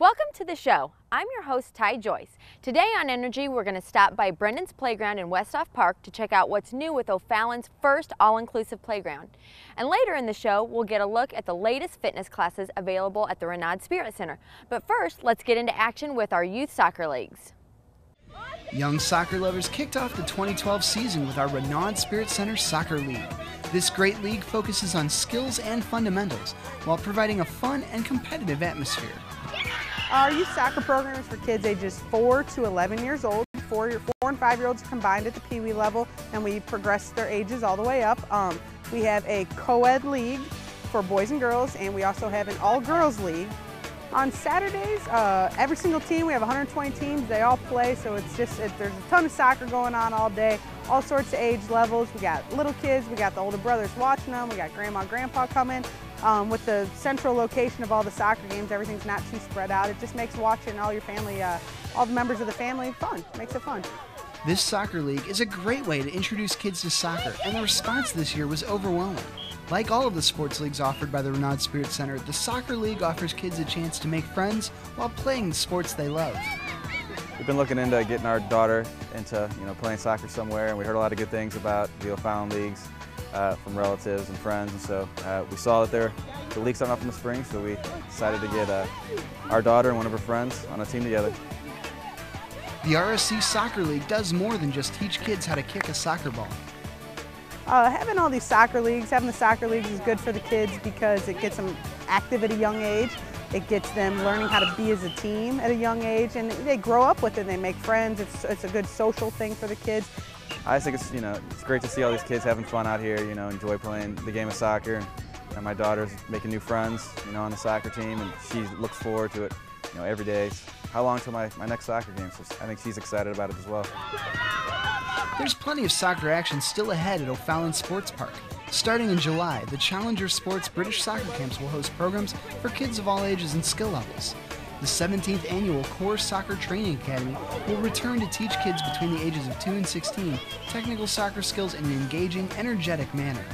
Welcome to the show. I'm your host, Ty Joyce. Today on Energy, we're going to stop by Brendan's Playground in Westhoff Park to check out what's new with O'Fallon's first all-inclusive playground. And later in the show, we'll get a look at the latest fitness classes available at the Renaud Spirit Center. But first, let's get into action with our youth soccer leagues. Young soccer lovers kicked off the 2012 season with our Renaud Spirit Center Soccer League. This great league focuses on skills and fundamentals while providing a fun and competitive atmosphere. Our youth soccer program is for kids ages 4 to 11 years old. 4 and 5-year-olds combined at the Pee Wee level, and we progress their ages all the way up. We have a co-ed league for boys and girls, and we also have an all-girls league. On Saturdays, every single team, we have 120 teams, they all play, so there's a ton of soccer going on all day, all sorts of age levels. We got little kids, we got the older brothers watching them, we got grandma and grandpa coming. With the central location of all the soccer games, everything's not too spread out. It just makes watching all your family, all the members of the family fun, makes it fun. This soccer league is a great way to introduce kids to soccer, and the response this year was overwhelming. Like all of the sports leagues offered by the Renaud Spirit Center, the Soccer League offers kids a chance to make friends while playing the sports they love. We've been looking into getting our daughter into playing soccer somewhere, and we heard a lot of good things about the O'Fallon leagues from relatives and friends, and so we saw that the league starting off in the spring, so we decided to get our daughter and one of her friends on a team together. The RSC Soccer League does more than just teach kids how to kick a soccer ball. Having all these soccer leagues, having the soccer leagues is good for the kids because it gets them active at a young age. It gets them learning how to be as a team at a young age, and they grow up with it and they make friends. It's a good social thing for the kids. I think it's great to see all these kids having fun out here, enjoy playing the game of soccer. And my daughter's making new friends, on the soccer team, and she looks forward to it, every day. How long till my next soccer game? So I think she's excited about it as well. There's plenty of soccer action still ahead at O'Fallon Sports Park. Starting in July, the Challenger Sports British Soccer Camps will host programs for kids of all ages and skill levels. The 17th annual Core Soccer Training Academy will return to teach kids between the ages of 2 and 16 technical soccer skills in an engaging, energetic manner.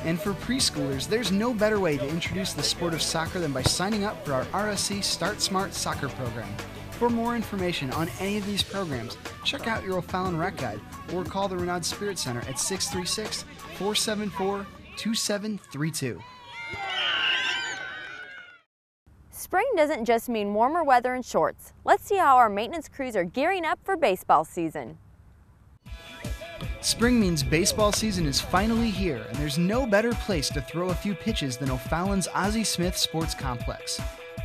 And for preschoolers, there's no better way to introduce the sport of soccer than by signing up for our RSC Start Smart Soccer program. For more information on any of these programs, check out your O'Fallon Rec Guide or call the Renaud Spirit Center at 636-474-2732. Spring doesn't just mean warmer weather and shorts. Let's see how our maintenance crews are gearing up for baseball season. Spring means baseball season is finally here, and there's no better place to throw a few pitches than O'Fallon's Ozzie Smith Sports Complex.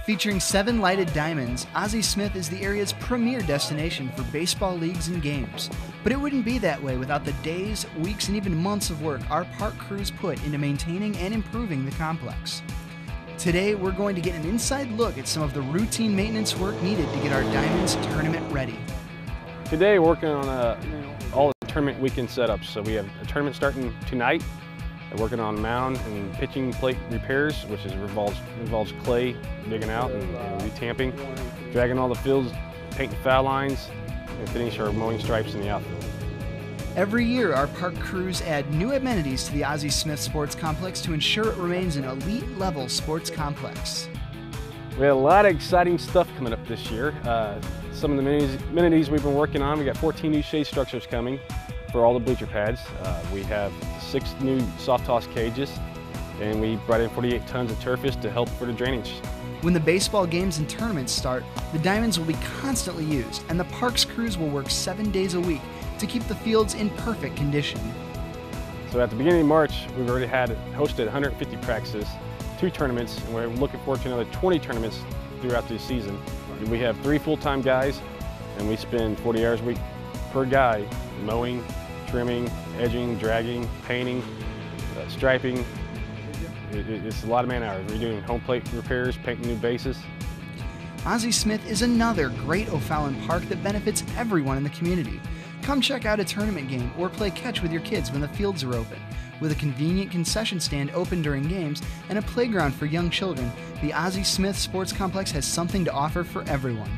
Featuring 7 lighted diamonds, Ozzie Smith is the area's premier destination for baseball leagues and games. But it wouldn't be that way without the days, weeks, and even months of work our park crews put into maintaining and improving the complex. Today, we're going to get an inside look at some of the routine maintenance work needed to get our Diamonds tournament ready. Today, we're working on all the tournament weekend setups. So we have a tournament starting tonight. We're working on mound and pitching plate repairs, which involves clay digging out and retamping, dragging all the fields, painting foul lines, and finish our mowing stripes in the outfield. Every year, our park crews add new amenities to the Ozzie Smith Sports Complex to ensure it remains an elite-level sports complex. We had a lot of exciting stuff coming up this year. Some of the amenities we've been working on, we got 14 new shade structures coming for all the bleacher pads. We have 6 new soft toss cages, and we brought in 48 tons of turfage to help for the drainage. When the baseball games and tournaments start, the diamonds will be constantly used, and the parks crews will work 7 days a week to keep the fields in perfect condition. So at the beginning of March, we've already hosted 150 practices, 2 tournaments, and we're looking forward to another 20 tournaments throughout the season. And we have 3 full-time guys, and we spend 40 hours a week per guy mowing, trimming, edging, dragging, painting, striping. It's a lot of man hours. We're doing home plate repairs, painting new bases. Ozzie Smith is another great O'Fallon park that benefits everyone in the community. Come check out a tournament game or play catch with your kids when the fields are open. With a convenient concession stand open during games and a playground for young children, the Ozzie Smith Sports Complex has something to offer for everyone.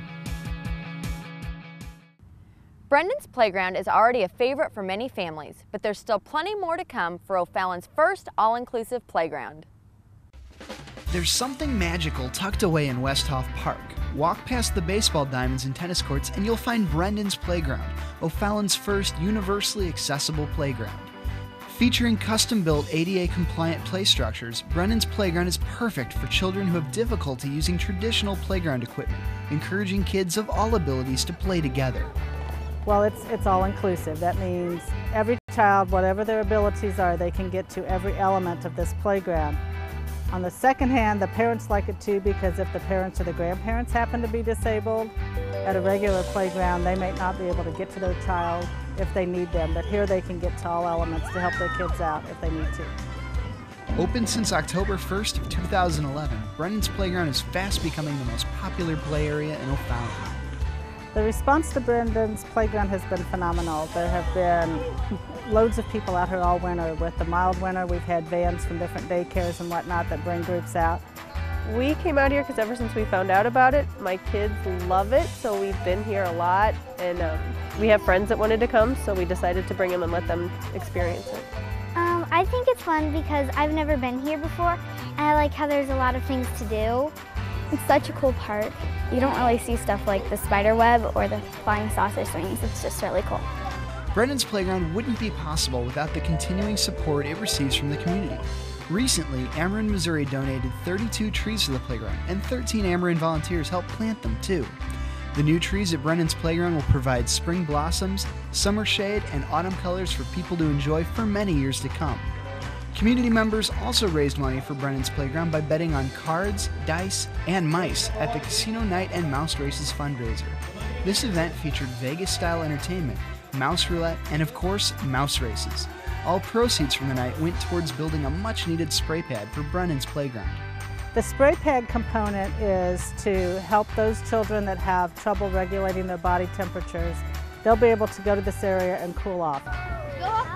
Brendan's Playground is already a favorite for many families, but there's still plenty more to come for O'Fallon's first all-inclusive playground. There's something magical tucked away in Westhoff Park. Walk past the baseball diamonds and tennis courts and you'll find Brendan's Playground, O'Fallon's first universally accessible playground. Featuring custom-built ADA-compliant play structures, Brendan's Playground is perfect for children who have difficulty using traditional playground equipment, encouraging kids of all abilities to play together. Well, it's all inclusive. That means every child, whatever their abilities are, they can get to every element of this playground. On the second hand, the parents like it too, because if the parents or the grandparents happen to be disabled, at a regular playground they may not be able to get to their child if they need them, but here they can get to all elements to help their kids out if they need to. Open since October 1st of 2011, Brendan's Playground is fast becoming the most popular play area in O'Fallon. The response to Brendan's Playground has been phenomenal. There have been loads of people out here all winter. With the mild winter, we've had vans from different daycares and whatnot that bring groups out. We came out here because ever since we found out about it, my kids love it, so we've been here a lot, and we have friends that wanted to come, so we decided to bring them and let them experience it. I think it's fun because I've never been here before, and I like how there's a lot of things to do. It's such a cool park. You don't really see stuff like the spider web or the flying saucer swings. It's just really cool. Brendan's Playground wouldn't be possible without the continuing support it receives from the community. Recently, Ameren, Missouri donated 32 trees to the playground, and 13 Ameren volunteers helped plant them too. The new trees at Brendan's Playground will provide spring blossoms, summer shade, and autumn colors for people to enjoy for many years to come. Community members also raised money for Brendan's Playground by betting on cards, dice, and mice at the Casino Night and Mouse Races fundraiser. This event featured Vegas-style entertainment, mouse roulette, and of course, mouse races. All proceeds from the night went towards building a much-needed spray pad for Brendan's Playground. The spray pad component is to help those children that have trouble regulating their body temperatures. They'll be able to go to this area and cool off.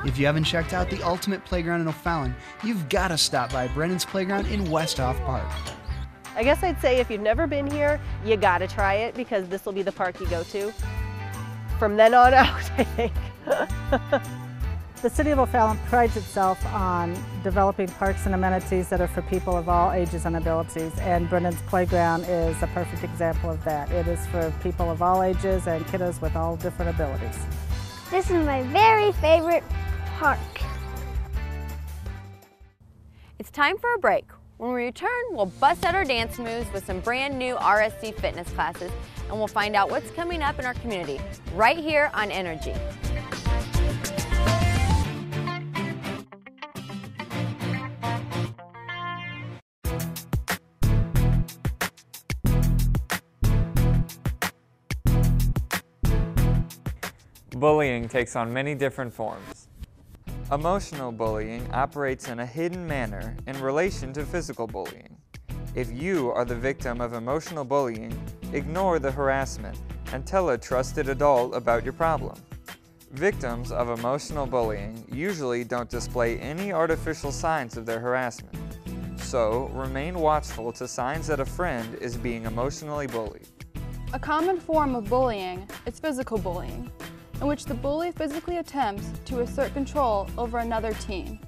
If you haven't checked out the ultimate playground in O'Fallon, you've got to stop by Brendan's Playground in Westhoff Park. I guess I'd say if you've never been here, you gotta try it because this will be the park you go to from then on out, I think. The City of O'Fallon prides itself on developing parks and amenities that are for people of all ages and abilities, and Brendan's Playground is a perfect example of that. It is for people of all ages and kiddos with all different abilities. This is my very favorite park. It's time for a break. When we return, we'll bust out our dance moves with some brand new RSC fitness classes, and we'll find out what's coming up in our community, right here on Energy. Bullying takes on many different forms. Emotional bullying operates in a hidden manner in relation to physical bullying. If you are the victim of emotional bullying, ignore the harassment and tell a trusted adult about your problem. Victims of emotional bullying usually don't display any artificial signs of their harassment. So, remain watchful to signs that a friend is being emotionally bullied. A common form of bullying is physical bullying, in which the bully physically attempts to assert control over another teen.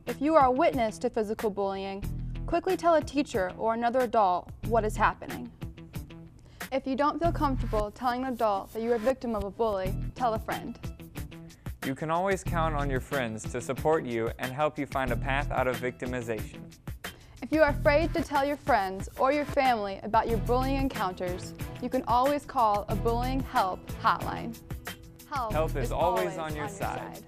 If you are a witness to physical bullying, quickly tell a teacher or another adult what is happening. If you don't feel comfortable telling an adult that you are a victim of a bully, tell a friend. You can always count on your friends to support you and help you find a path out of victimization. If you are afraid to tell your friends or your family about your bullying encounters, you can always call a bullying help hotline. Help is always on your side.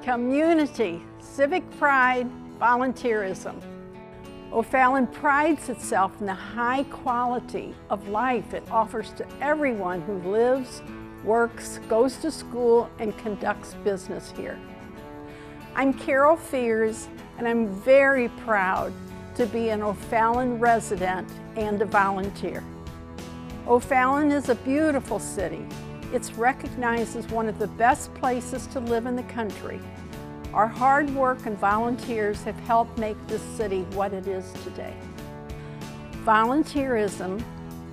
Community, civic pride, volunteerism. O'Fallon prides itself in the high quality of life it offers to everyone who lives, works, goes to school, and conducts business here. I'm Carol Fears, and I'm very proud to be an O'Fallon resident and a volunteer. O'Fallon is a beautiful city. It's recognized as one of the best places to live in the country. Our hard work and volunteers have helped make this city what it is today. Volunteerism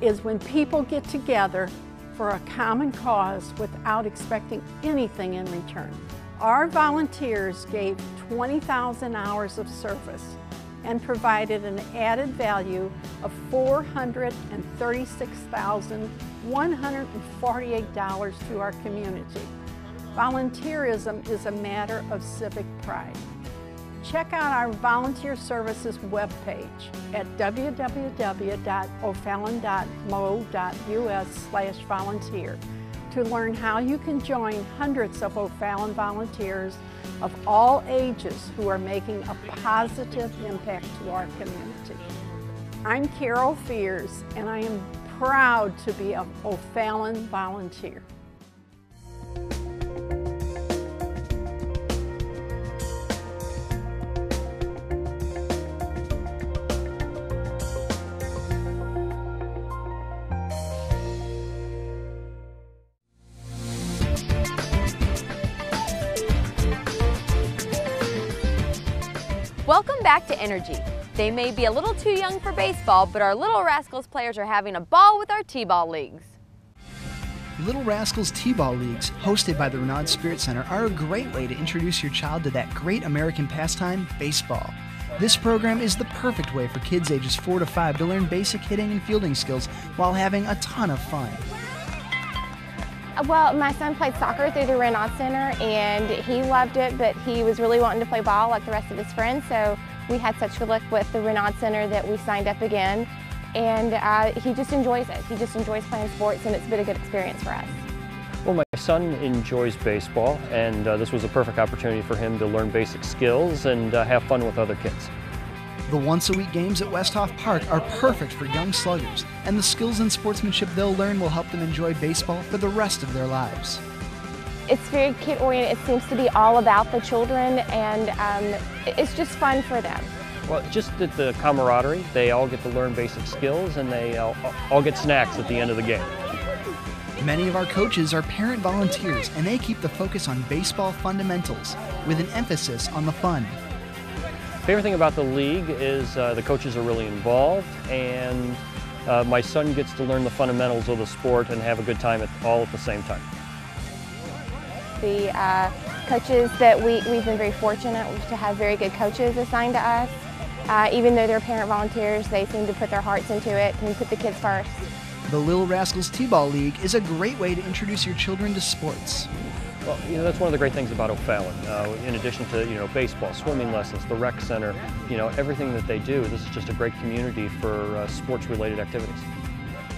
is when people get together for a common cause without expecting anything in return. Our volunteers gave 20,000 hours of service and provided an added value of $436,148 to our community. Volunteerism is a matter of civic pride. Check out our volunteer services webpage at www.o'fallon.mo.us/volunteer to learn how you can join hundreds of O'Fallon volunteers of all ages who are making a positive impact to our community. I'm Carol Fears, and I am proud to be an O'Fallon volunteer. Welcome back to Energy. They may be a little too young for baseball, but our Lil Rascals players are having a ball with our T-ball leagues. Lil Rascals T-ball leagues, hosted by the Renaud Spirit Center, are a great way to introduce your child to that great American pastime, baseball. This program is the perfect way for kids ages 4 to 5 to learn basic hitting and fielding skills while having a ton of fun. Well, my son played soccer through the Renaud Center, and he loved it, but he was really wanting to play ball like the rest of his friends, so we had such good luck with the Renaud Center that we signed up again, and he just enjoys it. He just enjoys playing sports, and it's been a good experience for us. Well, my son enjoys baseball, and this was a perfect opportunity for him to learn basic skills and have fun with other kids. The once-a-week games at Westhoff Park are perfect for young sluggers, and the skills and sportsmanship they'll learn will help them enjoy baseball for the rest of their lives. It's very kid-oriented. It seems to be all about the children, and it's just fun for them. Well, just the camaraderie. They all get to learn basic skills, and they all get snacks at the end of the game. Many of our coaches are parent volunteers, and they keep the focus on baseball fundamentals with an emphasis on the fun. Favorite thing about the league is the coaches are really involved, and my son gets to learn the fundamentals of the sport and have a good time all at the same time. The coaches that we've been very fortunate to have very good coaches assigned to us. Even though they're parent volunteers, they seem to put their hearts into it and put the kids first. The Lil Rascals T-ball league is a great way to introduce your children to sports. Well, that's one of the great things about O'Fallon. In addition to baseball, swimming lessons, the rec center, everything that they do. This is just a great community for sports-related activities.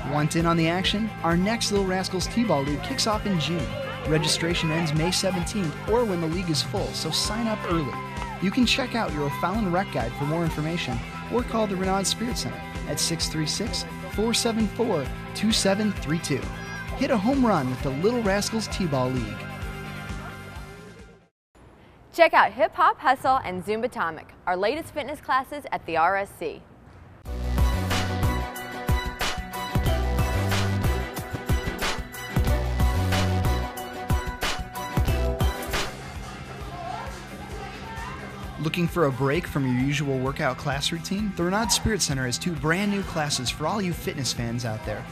Want in on the action? Our next Lil Rascals T-ball league kicks off in June. Registration ends May 17th or when the league is full, so sign up early. You can check out your O'Fallon Rec Guide for more information or call the Renaud Spirit Center at 636-474-2732. Hit a home run with the Lil Rascals T-ball league. Check out Hip Hop Hustle and Zumbatomic, our latest fitness classes at the RSC. Looking for a break from your usual workout class routine? The Renaud Spirit Center has 2 brand new classes for all you fitness fans out there.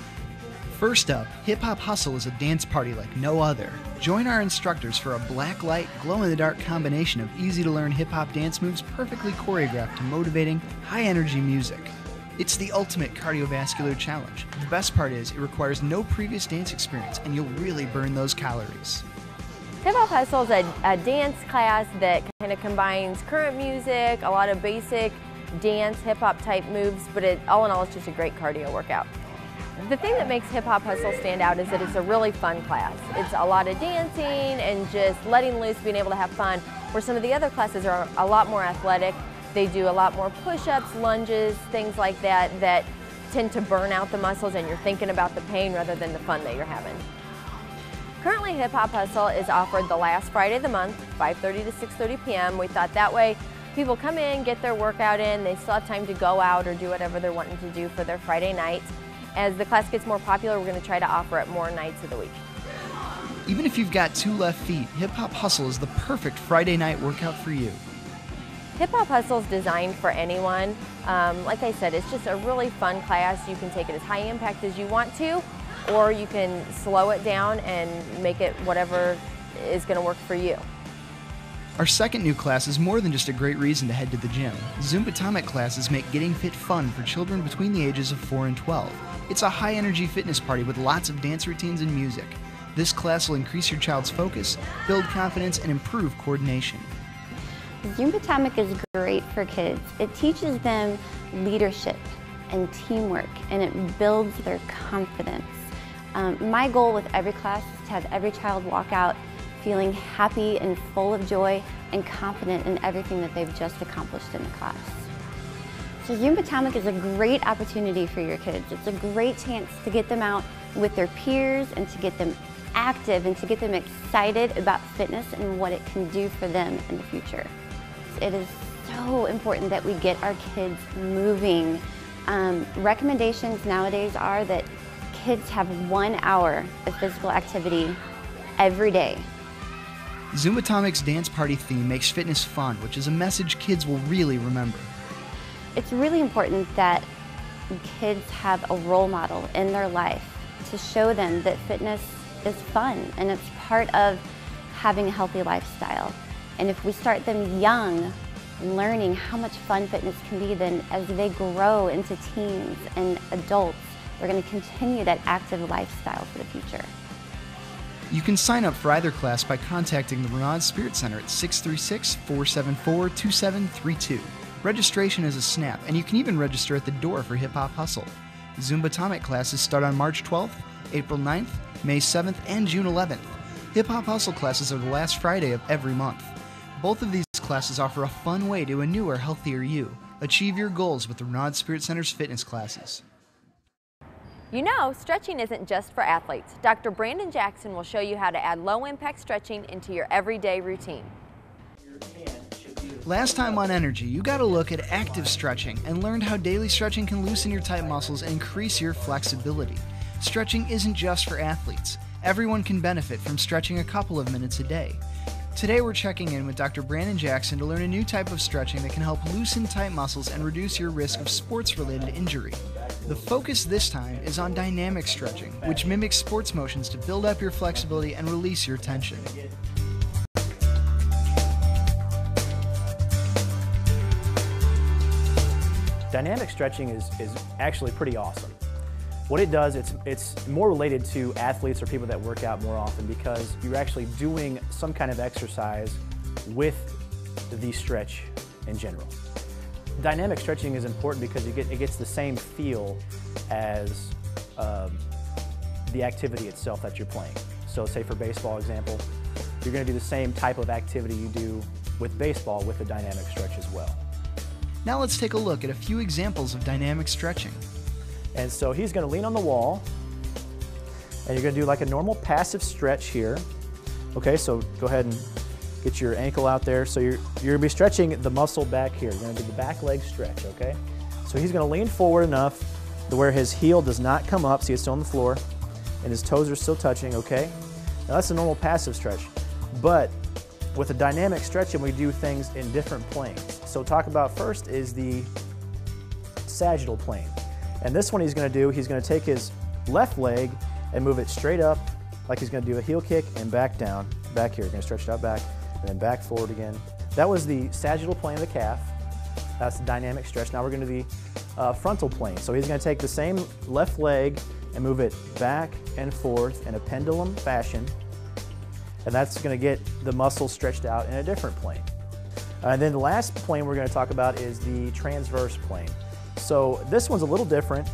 First up, Hip Hop Hustle is a dance party like no other. Join our instructors for a black light, glow-in-the-dark combination of easy-to-learn hip-hop dance moves perfectly choreographed to motivating, high-energy music. It's the ultimate cardiovascular challenge. The best part is it requires no previous dance experience, and you'll really burn those calories. Hip Hop Hustle is a dance class that kind of combines current music, a lot of basic dance, hip-hop type moves, but all in all, it's just a great cardio workout. The thing that makes Hip Hop Hustle stand out is that it's a really fun class. It's a lot of dancing and just letting loose, being able to have fun, where some of the other classes are a lot more athletic. They do a lot more push-ups, lunges, things like that, that tend to burn out the muscles and you're thinking about the pain rather than the fun that you're having. Currently, Hip Hop Hustle is offered the last Friday of the month, 5:30 to 6:30 p.m. We thought that way people come in, get their workout in, they still have time to go out or do whatever they're wanting to do for their Friday night. As the class gets more popular, we're going to try to offer it more nights of the week. Even if you've got 2 left feet, Hip Hop Hustle is the perfect Friday night workout for you. Hip Hop Hustle is designed for anyone. Like I said, it's just a really fun class. You can take it as high impact as you want to, or you can slow it down and make it whatever is going to work for you. Our second new class is more than just a great reason to head to the gym. Zumbatomic classes make getting fit fun for children between the ages of 4 and 12. It's a high-energy fitness party with lots of dance routines and music. This class will increase your child's focus, build confidence, and improve coordination. Zumbatomic is great for kids. It teaches them leadership and teamwork, and it builds their confidence. My goal with every class is to have every child walk out feeling happy and full of joy and confident in everything that they've just accomplished in the class. So Zumbatomic is a great opportunity for your kids. It's a great chance to get them out with their peers and to get them active and to get them excited about fitness and what it can do for them in the future. It is so important that we get our kids moving. Recommendations nowadays are that kids have 1 hour of physical activity every day. Zumbatomic's dance party theme makes fitness fun, which is a message kids will really remember. It's really important that kids have a role model in their life to show them that fitness is fun and it's part of having a healthy lifestyle. And if we start them young, learning how much fun fitness can be, then as they grow into teens and adults, they're going to continue that active lifestyle for the future. You can sign up for either class by contacting the Renaud Spirit Center at 636-474-2732. Registration is a snap, and you can even register at the door for Hip Hop Hustle. Zumbatomic classes start on March 12th, April 9th, May 7th, and June 11th. Hip Hop Hustle classes are the last Friday of every month. Both of these classes offer a fun way to a newer, healthier you. Achieve your goals with the Renaud Spirit Center's fitness classes. You know, stretching isn't just for athletes. Dr. Brandon Jackson will show you how to add low-impact stretching into your everyday routine. Last time on Energy, you got a look at active stretching and learned how daily stretching can loosen your tight muscles and increase your flexibility. Stretching isn't just for athletes. Everyone can benefit from stretching a couple of minutes a day. Today we're checking in with Dr. Brandon Jackson to learn a new type of stretching that can help loosen tight muscles and reduce your risk of sports-related injury. The focus this time is on dynamic stretching, which mimics sports motions to build up your flexibility and release your tension. Dynamic stretching is actually pretty awesome. What it does, it's more related to athletes or people that work out more often because you're actually doing some kind of exercise with the stretch in general. Dynamic stretching is important because it gets the same feel as the activity itself that you're playing. So say for baseball example, you're going to do the same type of activity you do with baseball with a dynamic stretch as well. Now let's take a look at a few examples of dynamic stretching. And so he's going to lean on the wall, and you're going to do like a normal passive stretch here. Okay, so go ahead and get your ankle out there. So you're going to be stretching the muscle back here. You're going to do the back leg stretch, okay? So he's going to lean forward enough to where his heel does not come up, see it's still on the floor, and his toes are still touching, okay? Now that's a normal passive stretch, but with a dynamic stretching, we do things in different planes. So talk about first is the sagittal plane. And this one he's going to take his left leg and move it straight up like he's going to do a heel kick and back down, back here. You're going to stretch it out back and then back forward again. That was the sagittal plane of the calf. That's the dynamic stretch. Now we're going to the frontal plane. So he's going to take the same left leg and move it back and forth in a pendulum fashion. And that's going to get the muscle stretched out in a different plane. And then the last plane we're going to talk about is the transverse plane. So this one's a little different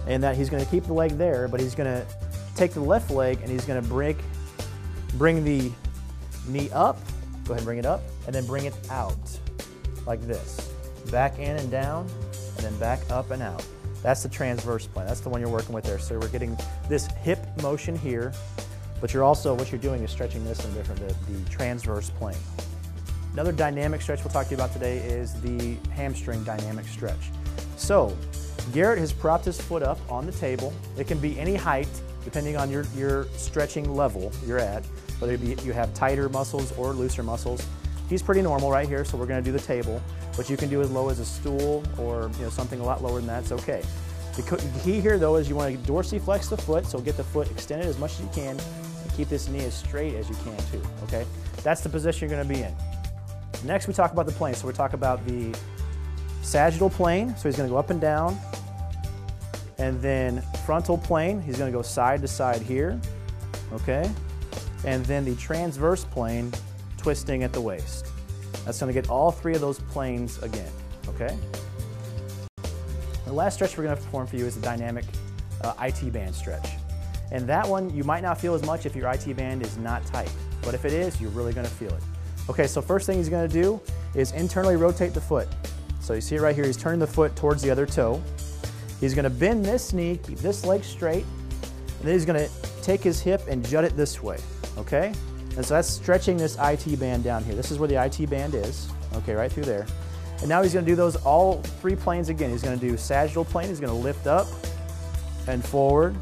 in that he's going to keep the leg there, but he's going to take the left leg and he's going to bring the knee up, go ahead and bring it up, and then bring it out like this. Back in and down, and then back up and out. That's the transverse plane. That's the one you're working with there. So we're getting this hip motion here, but you're also, what you're doing is stretching this in the transverse plane. Another dynamic stretch we'll talk to you about today is the hamstring dynamic stretch. So Garrett has propped his foot up on the table. It can be any height. depending on your stretching level you're at, whether you have tighter muscles or looser muscles. He's pretty normal right here, so we're going to do the table, but you can do as low as a stool or something a lot lower than that. It's okay. The key here though is you want to dorsiflex the foot, so get the foot extended as much as you can and keep this knee as straight as you can too, okay? That's the position you're going to be in. Next we talk about the plane, so we talk about the sagittal plane, so he's going to go up and down, and then frontal plane, he's going to go side to side here, okay? And then the transverse plane, twisting at the waist. That's going to get all three of those planes again, okay? The last stretch we're going to perform for you is the dynamic IT band stretch. And that one, you might not feel as much if your IT band is not tight, but if it is, you're really going to feel it. Okay, so first thing he's going to do is internally rotate the foot. So you see it right here, he's turning the foot towards the other toe. He's going to bend this knee, keep this leg straight, and then he's going to take his hip and jut it this way, okay? And so that's stretching this IT band down here. This is where the IT band is, okay, right through there. And now he's going to do those all three planes again. He's going to do sagittal plane, he's going to lift up and forward,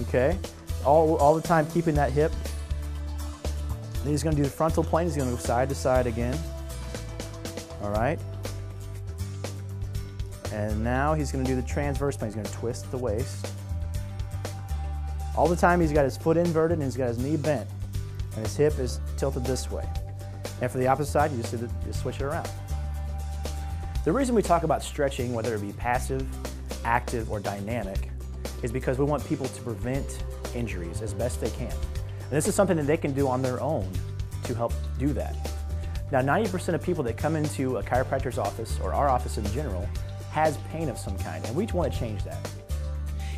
okay? All the time keeping that hip. Then he's going to do the frontal plane, he's going to go side to side again, all right? And now he's going to do the transverse plane, he's going to twist the waist. All the time he's got his foot inverted and he's got his knee bent. And his hip is tilted this way. And for the opposite side, you just switch it around. The reason we talk about stretching, whether it be passive, active, or dynamic, is because we want people to prevent injuries as best they can. And this is something that they can do on their own to help do that. Now, 90% of people that come into a chiropractor's office, or our office in general, has pain of some kind, and we want to change that.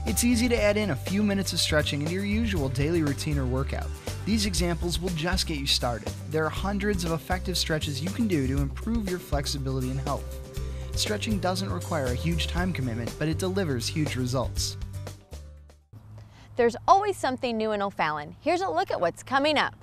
It's easy to add in a few minutes of stretching into your usual daily routine or workout. These examples will just get you started. There are hundreds of effective stretches you can do to improve your flexibility and health. Stretching doesn't require a huge time commitment, but it delivers huge results. There's always something new in O'Fallon. Here's a look at what's coming up.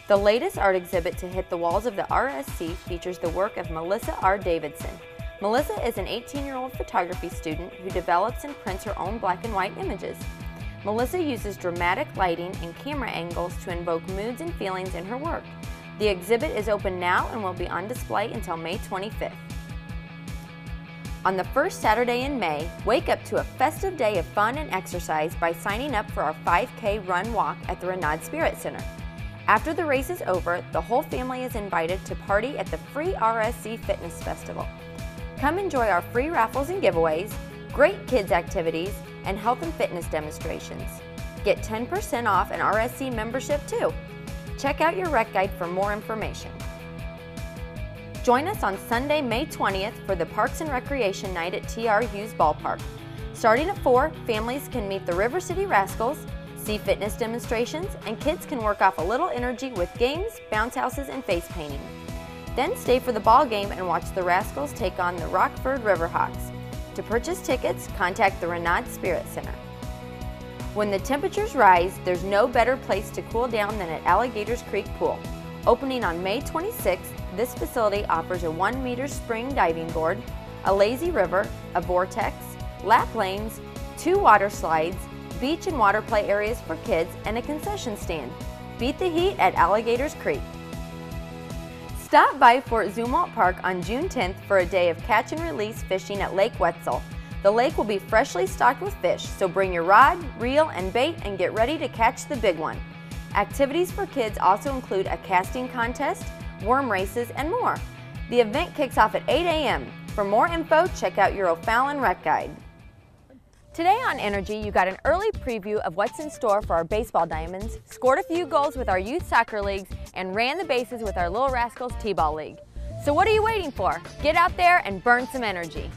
The latest art exhibit to hit the walls of the RSC features the work of Melissa R. Davidson. Melissa is an 18-year-old photography student who develops and prints her own black and white images. Melissa uses dramatic lighting and camera angles to invoke moods and feelings in her work. The exhibit is open now and will be on display until May 25th. On the first Saturday in May, wake up to a festive day of fun and exercise by signing up for our 5K run walk at the Renaud Spirit Center. After the race is over, the whole family is invited to party at the free RSC Fitness Festival. Come enjoy our free raffles and giveaways, great kids activities, and health and fitness demonstrations. Get 10% off an RSC membership too. Check out your rec guide for more information. Join us on Sunday, May 20th for the Parks and Recreation Night at TR Hughes Ballpark. Starting at 4, families can meet the River City Rascals, see fitness demonstrations, and kids can work off a little energy with games, bounce houses, and face painting. Then stay for the ball game and watch the Rascals take on the Rockford Riverhawks. To purchase tickets, contact the Renaud Spirit Center. When the temperatures rise, there's no better place to cool down than at Alligator's Creek Pool. Opening on May 26th, this facility offers a 1-meter spring diving board, a lazy river, a vortex, lap lanes, 2 water slides, beach and water play areas for kids, and a concession stand. Beat the heat at Alligator's Creek. Stop by Fort Zumwalt Park on June 10th for a day of catch and release fishing at Lake Wetzel. The lake will be freshly stocked with fish, so bring your rod, reel, and bait and get ready to catch the big one. Activities for kids also include a casting contest, worm races, and more. The event kicks off at 8 a.m. For more info, check out your O'Fallon Rec Guide. Today on Energy, you got an early preview of what's in store for our baseball Diamonds, scored a few goals with our youth soccer leagues, and ran the bases with our Lil Rascals T-ball league. So what are you waiting for? Get out there and burn some energy.